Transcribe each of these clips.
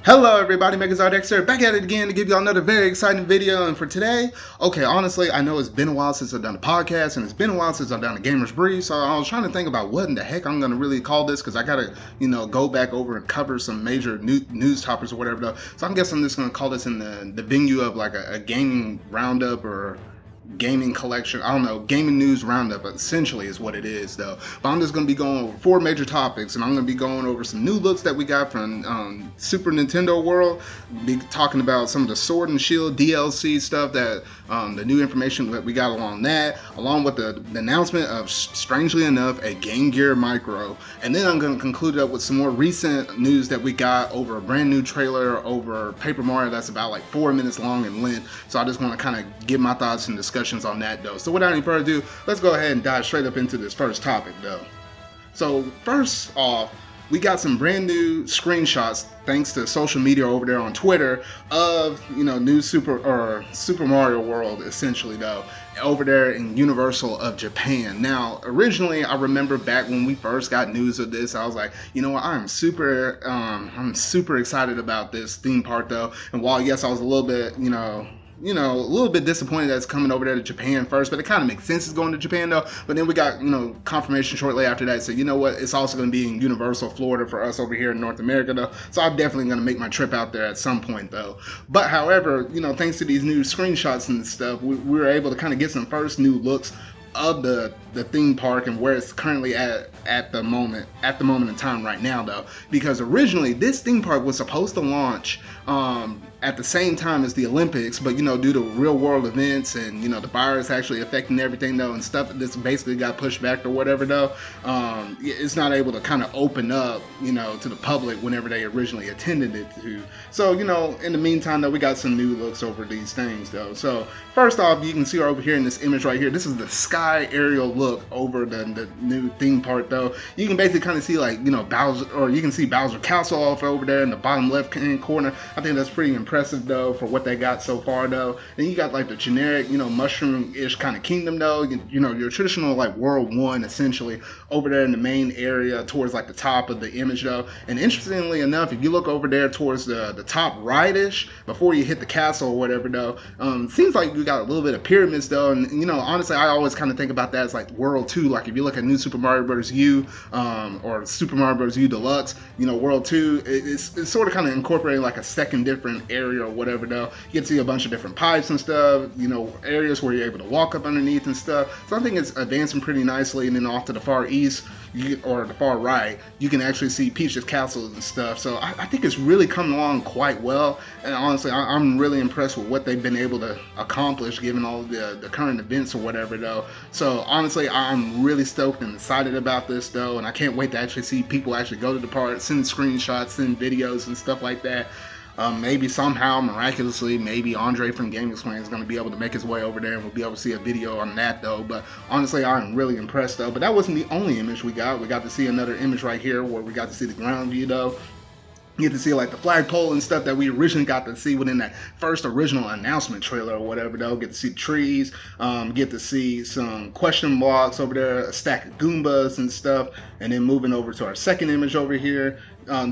Hello everybody, Megazard here, back at it again to give y'all another very exciting video. And for today, okay, honestly, I know it's been a while since I've done a podcast and it's been a while since I've done a Gamer's Brief, so I was trying to think about what in the heck I'm gonna really call this, because I gotta, go back over and cover some major news topics or whatever though. So I'm guessing I'm just gonna call this in the venue of like a gaming roundup or gaming collection. I don't know, gaming news roundup essentially is what it is though. But I'm just going to be going over four major topics, and I'm going to be going over some new looks that we got from Super Nintendo World, be talking about some of the Sword and Shield DLC stuff, that the new information that we got along that, along with the announcement of, strangely enough, a Game Gear Micro. And then I'm going to conclude it up with some more recent news that we got over a brand new trailer over Paper Mario that's about like 4 minutes long in length. So I just want to kind of give my thoughts and discussions on that though. So without any further ado, let's go ahead and dive straight up into this first topic though. So first off, we got some brand new screenshots thanks to social media over there on Twitter of new Super Mario World essentially though, over there in Universal of Japan. Now originally I remember back when we first got news of this, I was like, you know what, I'm super excited about this theme park though. And while yes, I was a little bit a little bit disappointed that it's coming over there to Japan first, but it kind of makes sense it's going to Japan though. But then we got, confirmation shortly after that. So you know what, it's also going to be in Universal Florida for us over here in North America though. So I'm definitely going to make my trip out there at some point though. But however, thanks to these new screenshots and stuff, we were able to kind of get some first new looks of the theme park and where it's currently at the moment in time right now though, because originally this theme park was supposed to launch at the same time as the Olympics, but due to real world events and the virus actually affecting everything though, and stuff that's basically got pushed back or whatever though, it's not able to kind of open up to the public whenever they originally intended it to. So in the meantime though, we got some new looks over these things though. So first off, you can see over here in this image right here, this is the sky aerial look over the new theme park though. You can basically kind of see like Bowser, or you can see Bowser Castle off over there in the bottom left hand corner. I think that's pretty impressive though for what they got so far though. And you got like the generic mushroom-ish kind of kingdom though, your traditional like World 1 essentially over there in the main area towards like the top of the image though. And interestingly enough, if you look over there towards the top right-ish before you hit the castle or whatever though, seems like you got a little bit of pyramids though. And honestly, I always kind of think about that as like World 2. Like if you look at New Super Mario Bros. U or Super Mario Bros. U Deluxe, World 2, it's sort of kind of incorporating like a second different area or whatever though. You can see a bunch of different pipes and stuff, areas where you're able to walk up underneath and stuff. So I think it's advancing pretty nicely. And then off to the far east, or the far right, you can actually see Peach's castles and stuff. So I think it's really coming along quite well. And honestly, I'm really impressed with what they've been able to accomplish given all the current events or whatever though. So honestly, I'm really stoked and excited about this though, and I can't wait to actually see people actually go to the park, send screenshots, send videos and stuff like that. Maybe somehow, miraculously, maybe Andre from Game Explain is going to be able to make his way over there and we'll be able to see a video on that though. But honestly, I'm really impressed though. But that wasn't the only image we got. We got to see another image right here where we got to see the ground view though. You get to see like the flagpole and stuff that we originally got to see within that first original announcement trailer or whatever though. Get to see trees, get to see some question blocks over there, a stack of Goombas and stuff. And then moving over to our second image over here,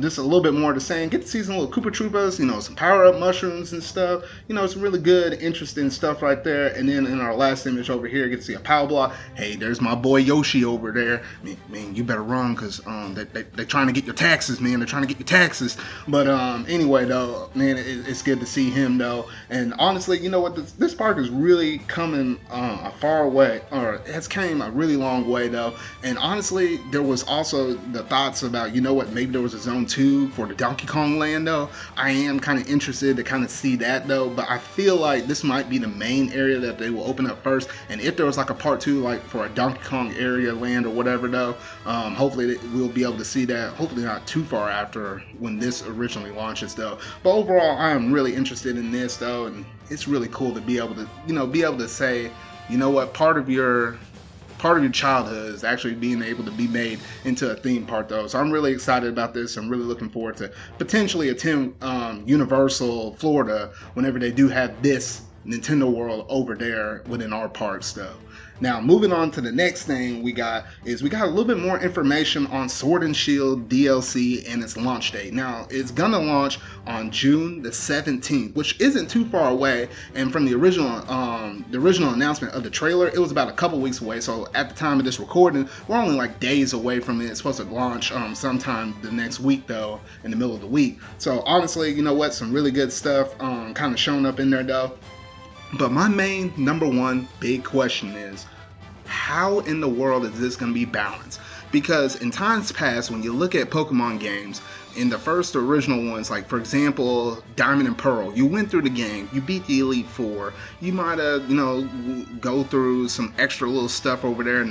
just a little bit more of the same. Get to see some little Koopa Troopas, some power-up mushrooms and stuff. It's really good, interesting stuff right there. And then in our last image over here, get to see a power block. Hey, there's my boy Yoshi over there. Man, you better run, because they're trying to get your taxes, man. They're trying to get your taxes. But anyway, though, man, it's good to see him, though. And honestly, you know what? This park is really coming a far way, or it has came a really long way, though. And honestly, there was also the thoughts about, maybe there was a Zone 2 for the Donkey Kong Land though. I am kind of interested to kind of see that though, but I feel like this might be the main area that they will open up first. And if there was like a part 2 like for a Donkey Kong area land or whatever though, hopefully we'll be able to see that, hopefully not too far after when this originally launches though. But overall, I am really interested in this though, and it's really cool to be able to say, what, part of your childhood is actually being able to be made into a theme park though. So I'm really excited about this. I'm really looking forward to potentially attend Universal Florida whenever they do have this Nintendo World over there within our parks though. Now, moving on to the next thing we got a little bit more information on Sword and Shield DLC and its launch date. Now, it's gonna launch on June the 17th, which isn't too far away. And from the original announcement of the trailer, it was about a couple weeks away. So at the time of this recording, we're only like days away from it. It's supposed to launch sometime the next week, though, in the middle of the week. So honestly, you know what? Some really good stuff kind of showing up in there, though. But my main number one big question is, how in the world is this going to be balanced? Because in times past, when you look at Pokemon games, in the first original ones, like for example, Diamond and Pearl, you went through the game, you beat the Elite Four, you might have, go through some extra little stuff over there in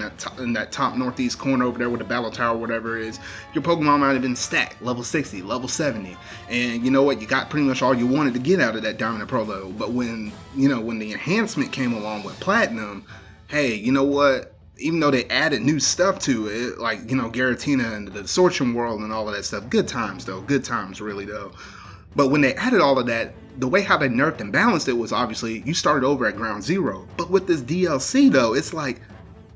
that top northeast corner over there with the Battle Tower, whatever it is. Your Pokemon might have been stacked, level 60, level 70, and you know what, you got pretty much all you wanted to get out of that Diamond and Pearl level. But when the enhancement came along with Platinum, hey, you know what? Even though they added new stuff to it, like, Giratina and the Sortium World and all of that stuff, good times, though. Good times, really, though. But when they added all of that, the way how they nerfed and balanced it was obviously you started over at ground zero. But with this DLC, though, it's like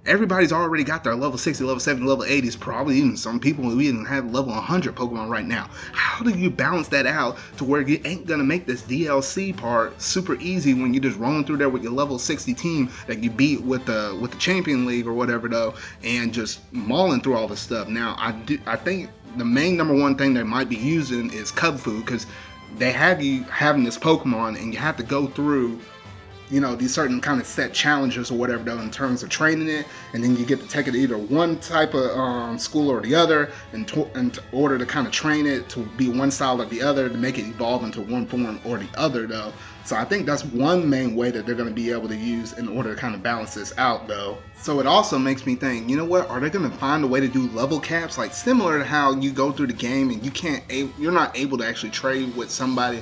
everybody's already got their level 60, level 70, level 80s, probably even some people who even have level 100 Pokemon right now. How do you balance that out to where you ain't gonna make this DLC part super easy when you're just rolling through there with your level 60 team that you beat with the Champion League or whatever, though, and just mauling through all this stuff? Now, I think the main number one thing they might be using is Cub Food, because they have you having this Pokemon and you have to go through these certain kind of set challenges or whatever, though, in terms of training it, and then you get to take it to either one type of school or the other, in order to kind of train it to be one style or the other, to make it evolve into one form or the other, though. So I think that's one main way that they're going to be able to use in order to kind of balance this out, though. So it also makes me think, you know what, are they going to find a way to do level caps, like similar to how you go through the game and you're not able to actually trade with somebody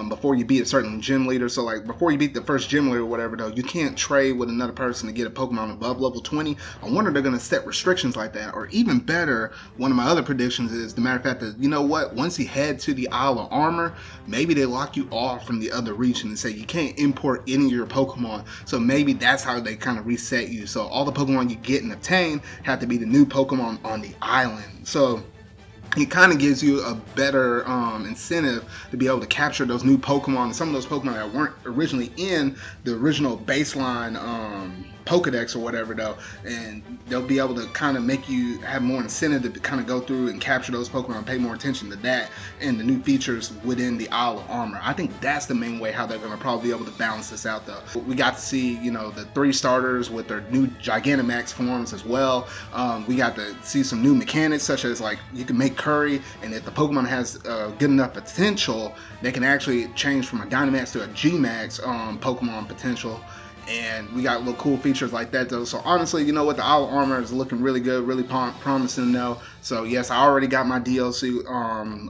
before you beat a certain gym leader. So like before you beat the first gym leader or whatever, though, you can't trade with another person to get a Pokemon above level 20. I wonder if they're going to set restrictions like that. Or even better, one of my other predictions is the matter of fact that, you know what, once you head to the Isle of Armor, maybe they lock you off from the other region and say you can't import any of your Pokemon. So maybe that's how they kind of reset you. So all the Pokemon you get and obtain have to be the new Pokemon on the island. So it kind of gives you a better incentive to be able to capture those new Pokemon, and some of those Pokemon that weren't originally in the original baseline Pokedex or whatever, though, and they'll be able to kind of make you have more incentive to kind of go through and capture those Pokemon, pay more attention to that and the new features within the Isle of Armor. I think that's the main way how they're going to probably be able to balance this out, though. We got to see, the 3 starters with their new Gigantamax forms as well. We got to see some new mechanics, such as like you can make curry, and if the Pokemon has good enough potential, they can actually change from a Dynamax to a G-Max Pokemon potential. And we got little cool features like that, though. So honestly, you know what, the Isle of Armor is looking really good, really promising, though. So yes, I already got my DLC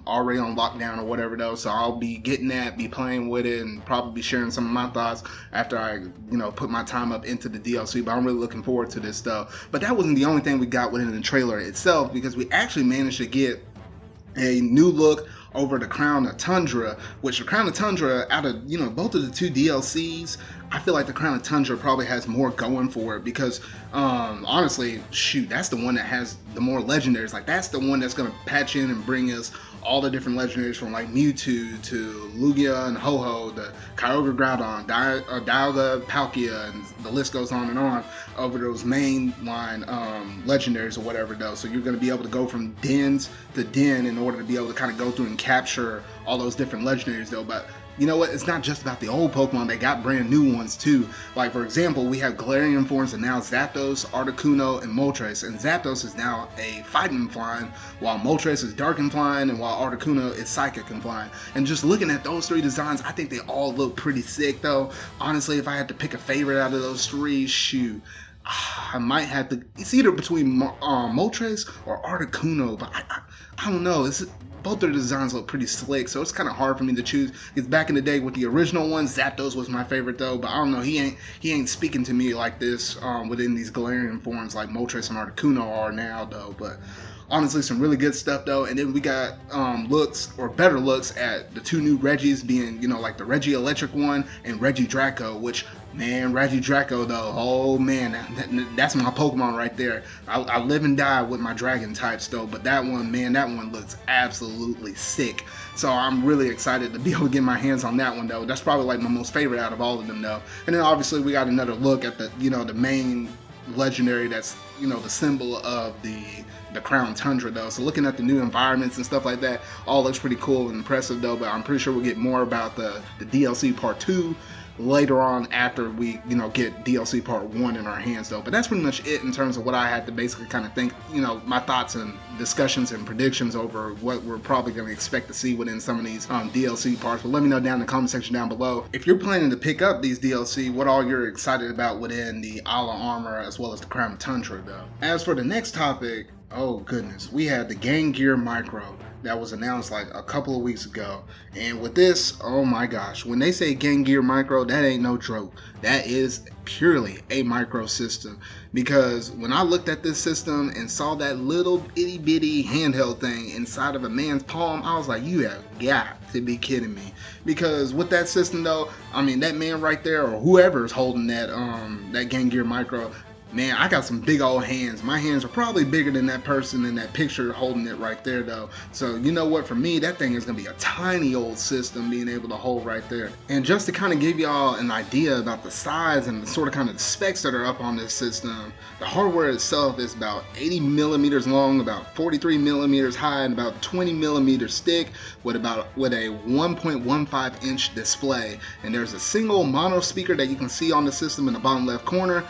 already on lockdown or whatever, though. So I'll be getting that, be playing with it, and probably be sharing some of my thoughts after I, put my time up into the DLC. But I'm really looking forward to this, though. But that wasn't the only thing we got within the trailer itself, because we actually managed to get a new look over the Crown of Tundra, which the Crown of Tundra, out of both of the 2 DLCs, I feel like the Crown of Tundra probably has more going for it, because honestly, shoot, that's the one that has the more legendaries. Like, that's the one that's going to patch in and bring us all the different legendaries, from like Mewtwo to Lugia and Ho-Ho, the Kyogre Groudon, Dialga, Palkia, and the list goes on and on over those main line legendaries or whatever, though. So you're going to be able to go from dens to den in order to be able to kind of go through and capture all those different legendaries, though. But you know what? It's not just about the old Pokemon. They got brand new ones too. Like, for example, we have Galarian forms, and now Zapdos, Articuno, and Moltres. And Zapdos is now a fighting flying, while Moltres is dark and flying, and while Articuno is psychic and flying. And just looking at those 3 designs, I think they all look pretty sick, though. Honestly, if I had to pick a favorite out of those 3, shoot, I might have to. It's either between Moltres or Articuno, but I don't know. Both their designs look pretty slick, so it's kind of hard for me to choose. Because back in the day with the original ones, Zapdos was my favorite, though. But I don't know, he ain't speaking to me like this within these Galarian forms like Moltres and Articuno are now, though. But honestly, some really good stuff though. And then we got looks or better looks at the two new Reggies, being, you know, like the Reggie Electric one and Reggie Draco, which, man, Reggie Draco though, oh man, that's my Pokemon right there. I live and die with my dragon types though, but that one, man, that one looks absolutely sick. So I'm really excited to be able to get my hands on that one though. That's probably like my most favorite out of all of them though. And then obviously we got another look at the, you know, the main legendary that's, you know, the symbol of the Crown Tundra though. So looking at the new environments and stuff like that, all looks pretty cool and impressive though. But I'm pretty sure we'll get more about the DLC part 2 later on after we, you know, get DLC part 1 in our hands though. But that's pretty much it in terms of what I had to basically kind of think, you know, my thoughts and discussions and predictions over what we're probably going to expect to see within some of these DLC parts. But let me know down in the comment section down below if you're planning to pick up these DLC, what all you're excited about within the Ala Armor as well as the Crown Tundra though. As for the next topic, oh goodness, we had the Game Gear Micro that was announced like a couple of weeks ago. And with this, oh my gosh, when they say Game Gear Micro, that ain't no joke. That is purely a micro system. Because when I looked at this system and saw that little itty bitty handheld thing inside of a man's palm, I was like, you have got to be kidding me. Because with that system though, I mean, that man right there or whoever's holding that that Game Gear Micro, man, I got some big old hands. My hands are probably bigger than that person in that picture holding it right there though. So you know what, for me, that thing is gonna be a tiny old system being able to hold right there. And just to kind of give y'all an idea about the size and the sort of kind of the specs that are up on this system, the hardware itself is about 80 millimeters long, about 43 millimeters high, and about 20 millimeters thick with a 1.15 inch display. And there's a single mono speaker that you can see on the system in the bottom left corner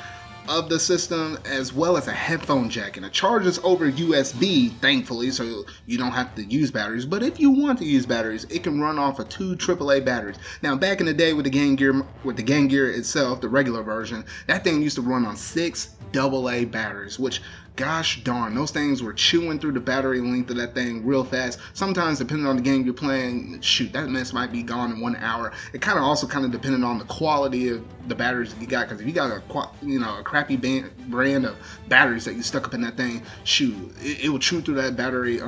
of the system, as well as a headphone jack, and it charges over USB, thankfully, so you don't have to use batteries. But if you want to use batteries, it can run off of 2 AAA batteries. Now, back in the day with the Game Gear itself, the regular version, that thing used to run on 6 AA batteries, which, gosh darn, those things were chewing through the battery length of that thing real fast. Sometimes, depending on the game you're playing, shoot, that mess might be gone in 1 hour. It kind of also depended on the quality of the batteries that you got, because if you got a crappy brand of batteries that you stuck up in that thing, shoot, it will chew through that battery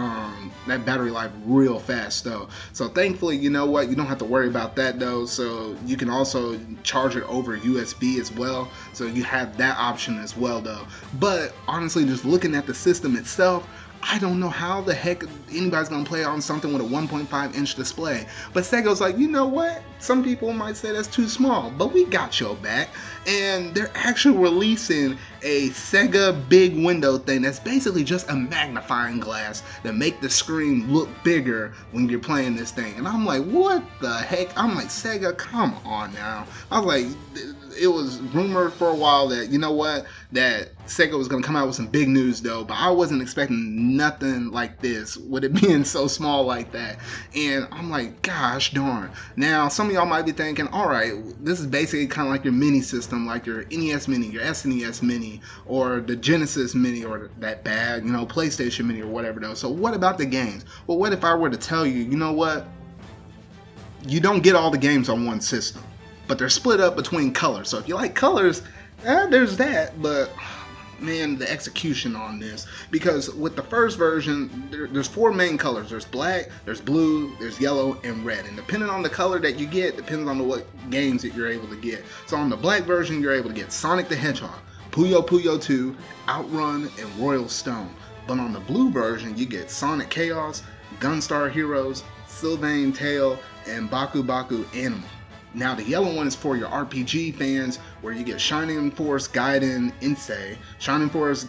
life real fast though. So thankfully, you know what, you don't have to worry about that though. So you can also charge it over USB as well, so you have that option as well though. But honestly, just looking at the system itself, I don't know how the heck anybody's gonna play on something with a 1.5 inch display. But Sega's like, you know what? Some people might say that's too small, but we got your back. And they're actually releasing a Sega big window thing that's basically just a magnifying glass that make the screen look bigger when you're playing this thing. And I'm like, what the heck? I'm like, Sega, come on now. I was like, it was rumored for a while that, you know what, that Sega was going to come out with some big news though, but I wasn't expecting nothing like this with it being so small like that. And I'm like, gosh darn. Now, some of y'all might be thinking, alright, this is basically kind of like your mini system, like your NES Mini, your SNES Mini, or the Genesis Mini, or that bad, you know, PlayStation Mini or whatever though. So what about the games? Well, what if I were to tell you, you know what, you don't get all the games on one system, but they're split up between colors. So if you like colors, there's that. But man, the execution on this, because with the first version, there's 4 main colors. There's black, there's blue, there's yellow, and red. And depending on the color that you get, depends on what games that you're able to get. So on the black version, you're able to get Sonic the Hedgehog, Puyo Puyo 2, Outrun, and Royal Stone. But on the blue version, you get Sonic Chaos, Gunstar Heroes, Sylvain Tale, and Baku Baku Animal. Now the yellow one is for your RPG fans, where you get Shining Force Gaiden Insei, Shining Force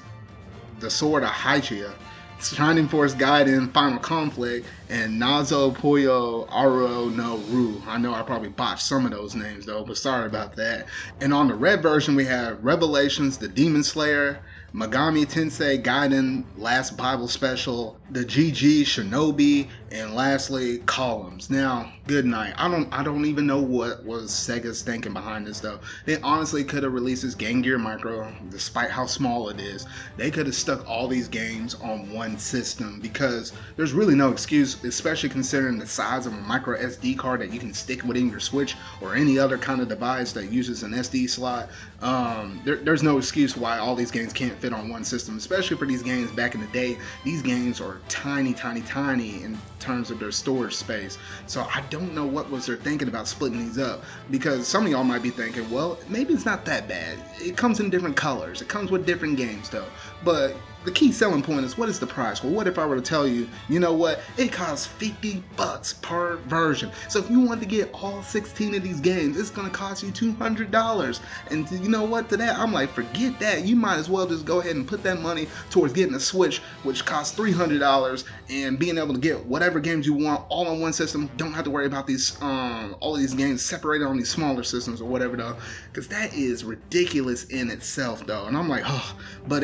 The Sword of Hygia, Shining Force Gaiden Final Conflict, and Nazo Puyo Aro no Ru. I know I probably botched some of those names though, but sorry about that. And on the red version, we have Revelations, the Demon Slayer, Megami Tensei Gaiden Last Bible Special, the GG Shinobi, and lastly Columns. Now, good night. I don't even know what was Sega's thinking behind this though. They honestly could have released this Game Gear Micro, despite how small it is. They could have stuck all these games on one system, because there's really no excuse, especially considering the size of a micro SD card that you can stick within your Switch or any other kind of device that uses an SD slot. There's no excuse why all these games can't fit on one system, especially for these games back in the day. These games are tiny in terms of their storage space. So I don't know what was they're thinking about splitting these up, because some of y'all might be thinking, well, maybe it's not that bad. It comes in different colors. It comes with different games though. But the key selling point is, what is the price? Well, what if I were to tell you, you know what, it costs $50 per version. So if you want to get all 16 of these games, it's going to cost you $200. And you know what, to that, I'm like, forget that. You might as well just go ahead and put that money towards getting a Switch, which costs $300, and being able to get whatever games you want all on one system. Don't have to worry about these all of these games separated on these smaller systems or whatever though, because that is ridiculous in itself though. And I'm like, oh, but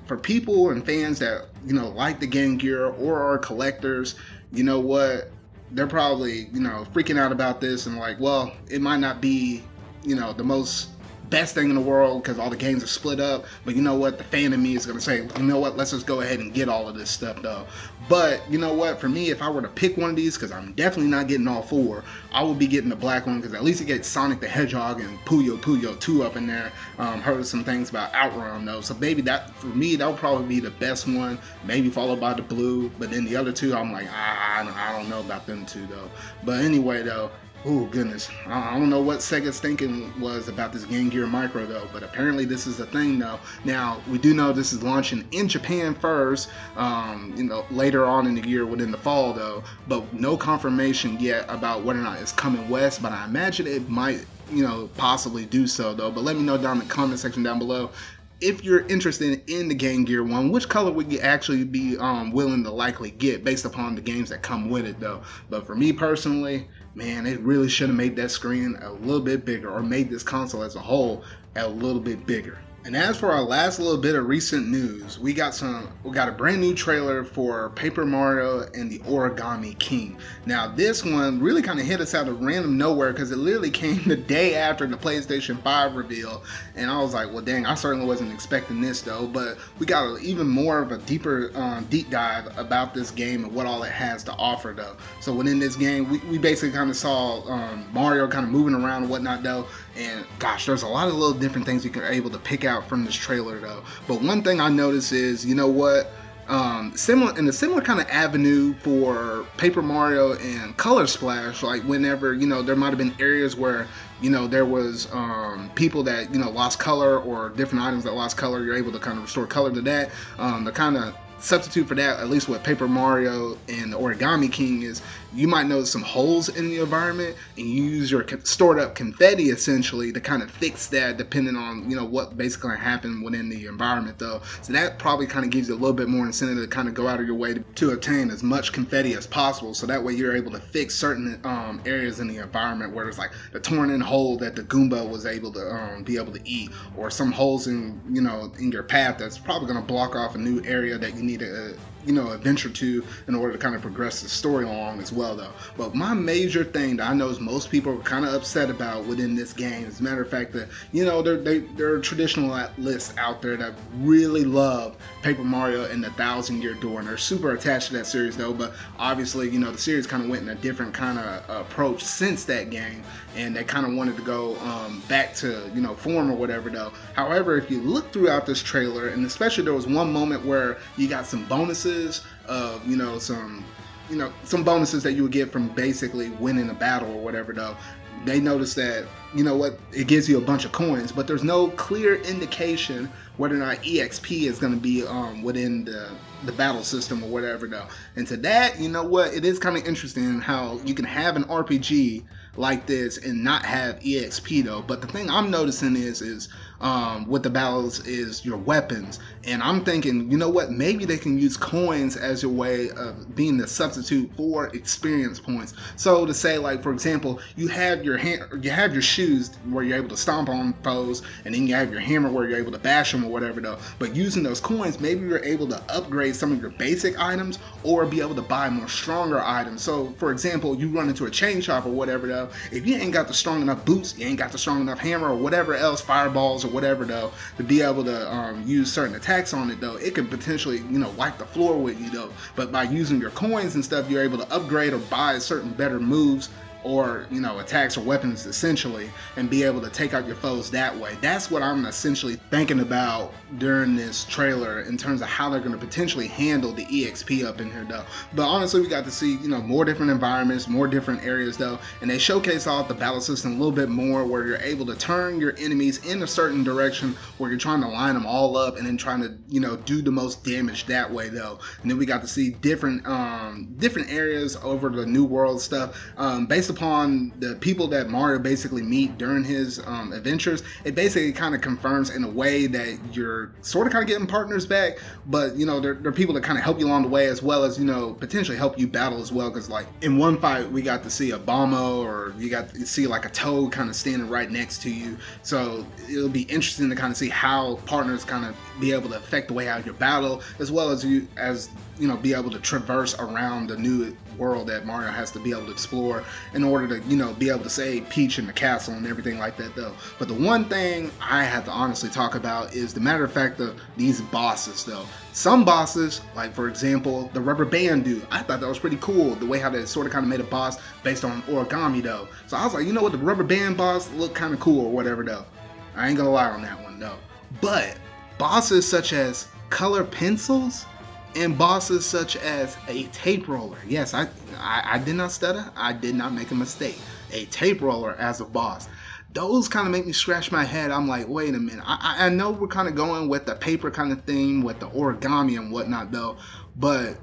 for people and fans that, you know, like the Game Gear or are collectors, you know what, they're probably, you know, freaking out about this and like, well, it might not be, you know, the most best thing in the world because all the games are split up, but you know what, the fan in me is going to say, you know what, let's just go ahead and get all of this stuff though. But you know what, for me, if I were to pick one of these, because I'm definitely not getting all four, I would be getting the black one, because at least it gets Sonic the Hedgehog and Puyo 2 up in there. Heard some things about Outrun though, so maybe that, for me, that would probably be the best one, maybe followed by the blue. But then the other two, I'm like, I don't know about them two though. But anyway though, oh goodness, I don't know what Sega's thinking was about this Game Gear Micro though, but apparently this is a thing though. Now, we do know this is launching in Japan first, you know, later on in the year within the fall though, but no confirmation yet about whether or not it's coming west, but I imagine it might, you know, possibly do so though. But let me know down in the comment section down below if you're interested in the Game Gear one, which color would you actually be willing to likely get based upon the games that come with it though. But for me personally, man, it really should have made that screen a little bit bigger, or made this console as a whole a little bit bigger. And as for our last little bit of recent news, we got a brand new trailer for Paper Mario and the Origami King. Now this one really kind of hit us out of random nowhere, because it literally came the day after the PlayStation 5 reveal, and I was like, well dang, I certainly wasn't expecting this though. But we got even more of a deep dive about this game and what all it has to offer though. So within this game, we basically kind of saw Mario kind of moving around and whatnot though, and gosh, there's a lot of little different things you can able to pick out from this trailer though. But one thing I noticed is, you know what, similar kind of avenue for Paper Mario and Color Splash, like whenever, you know, there might have been areas where, you know, there was people that, you know, lost color, or different items that lost color, you're able to kind of restore color to that. The kind of substitute for that, at least with Paper Mario and the Origami King, is you might notice some holes in the environment, and you use your stored up confetti essentially to kind of fix that, depending on, you know, what basically happened within the environment though. So that probably kind of gives you a little bit more incentive to kind of go out of your way to obtain as much confetti as possible, so that way you're able to fix certain areas in the environment where it's like the torn in hole that the Goomba was able to be able to eat, or some holes in, you know, in your path that's probably going to block off a new area that you need to you know, adventure to in order to kind of progress the story along as well though. But my major thing that I know is most people are kind of upset about within this game, as a matter of fact, that, you know, there are traditionalists out there that really love Paper Mario and the 1,000-Year Door, and they're super attached to that series though. But obviously, you know, the series kind of went in a different kind of approach since that game, and they kind of wanted to go back to, you know, form or whatever though. However, if you look throughout this trailer, and especially there was one moment where you got some bonuses of, you know, some bonuses that you would get from basically winning a battle or whatever though. They noticed that, you know what, it gives you a bunch of coins, but there's no clear indication whether or not EXP is going to be within the battle system or whatever though. And to that, you know what, it is kind of interesting how you can have an RPG like this and not have EXP though. But the thing I'm noticing is with the battles is your weapons, and I'm thinking, you know what, maybe they can use coins as a way of being the substitute for experience points. So to say, like, for example, you have your shoes where you're able to stomp on foes, and then you have your hammer where you're able to bash them or whatever though. But using those coins, maybe you're able to upgrade some of your basic items, or be able to buy more stronger items. So for example, you run into a chain shop or whatever though, if you ain't got the strong enough boots, you ain't got the strong enough hammer or whatever else, fireballs or whatever though, to be able to use certain attacks on it though, it could potentially, you know, wipe the floor with you though. But by using your coins and stuff, you're able to upgrade or buy certain better moves or, you know, attacks or weapons essentially, and be able to take out your foes that way. That's what I'm essentially thinking about during this trailer in terms of how they're going to potentially handle the EXP up in here though. But honestly, we got to see, you know, more different environments, more different areas though, and they showcase off the battle system a little bit more, where you're able to turn your enemies in a certain direction, where you're trying to line them all up and then trying to, you know, do the most damage that way though. And then we got to see different areas over the New World stuff, based upon the people that Mario basically meet during his adventures. It basically kind of confirms in a way that you're sort of kind of getting partners back, but you know, they're people that kind of help you along the way, as well as, you know, potentially help you battle as well. Because like in one fight we got to see a Bombo, or you got to see like a Toad kind of standing right next to you. So it'll be interesting to kind of see how partners kind of be able to affect the way out of your battle, as well as you know, be able to traverse around the new world that Mario has to be able to explore in order to, you know, be able to save Peach in the castle and everything like that though. But the one thing I have to honestly talk about is the matter of fact of these bosses though. Some bosses, like for example the rubber band dude, I thought that was pretty cool, the way how they sort of kind of made a boss based on Origami though. So I was like, you know what, the rubber band boss looked kind of cool or whatever though. I ain't gonna lie on that one though. But bosses such as color pencils and bosses such as a tape roller. Yes, I did not stutter. I did not make a mistake. A tape roller as a boss. Those kind of make me scratch my head. I'm like, wait a minute. I know we're kind of going with the paper kind of theme with the origami and whatnot though, but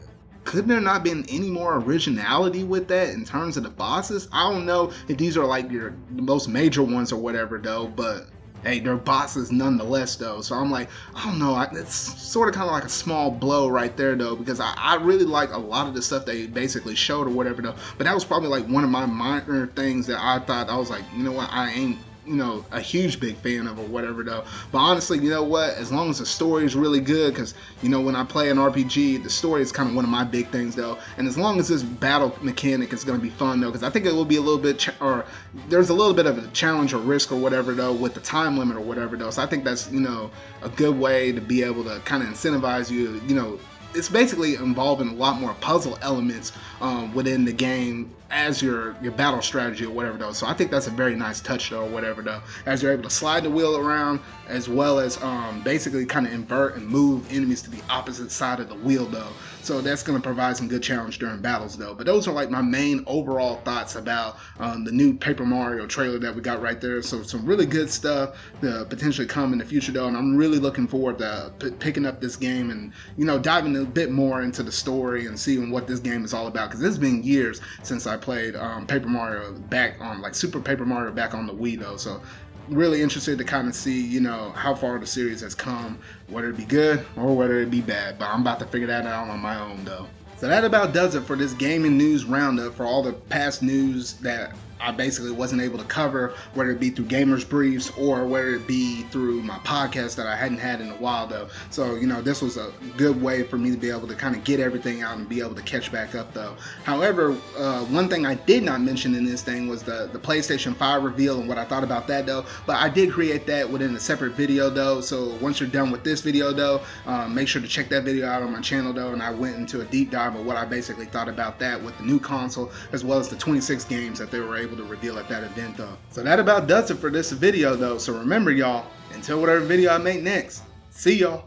could there not been any more originality with that in terms of the bosses? I don't know if these are like the most major ones or whatever though, but hey, they're bosses nonetheless though. So I'm like, I don't know, it's sort of kind of like a small blow right there though, because I really like a lot of the stuff they basically showed or whatever though. But that was probably like one of my minor things that I thought, I was like, you know what, I ain't, you know, a huge big fan of or whatever though. But honestly, you know what, as long as the story is really good, because you know, when I play an RPG, the story is kind of one of my big things though. And as long as this battle mechanic is going to be fun though, because I think it will be a little bit or there's a little bit of a challenge or risk or whatever though with the time limit or whatever though. So I think that's, you know, a good way to be able to kind of incentivize you. You know, it's basically involving a lot more puzzle elements within the game as your battle strategy or whatever though. So I think that's a very nice touch though or whatever though, as you're able to slide the wheel around, as well as basically kind of invert and move enemies to the opposite side of the wheel though. So that's going to provide some good challenge during battles though. But those are like my main overall thoughts about the new Paper Mario trailer that we got right there. So some really good stuff to potentially come in the future though, and I'm really looking forward to picking up this game and, you know, diving a bit more into the story and seeing what this game is all about, because it's been years since I played Paper Mario back on like Super Paper Mario back on the Wii though. So really interested to kind of see, you know, how far the series has come, whether it be good or whether it be bad. But I'm about to figure that out on my own though. So that about does it for this gaming news roundup, for all the past news that I basically wasn't able to cover, whether it be through Gamers Briefs or whether it be through my podcast that I hadn't had in a while though. So, you know, this was a good way for me to be able to kind of get everything out and be able to catch back up though. However, one thing I did not mention in this thing was the PlayStation 5 reveal and what I thought about that though. But I did create that within a separate video though. So once you're done with this video though, make sure to check that video out on my channel though. And I went into a deep dive of what I basically thought about that with the new console, as well as the 26 games that they were able to reveal at that event though. So that about does it for this video though. So remember y'all, until whatever video I make next, see y'all.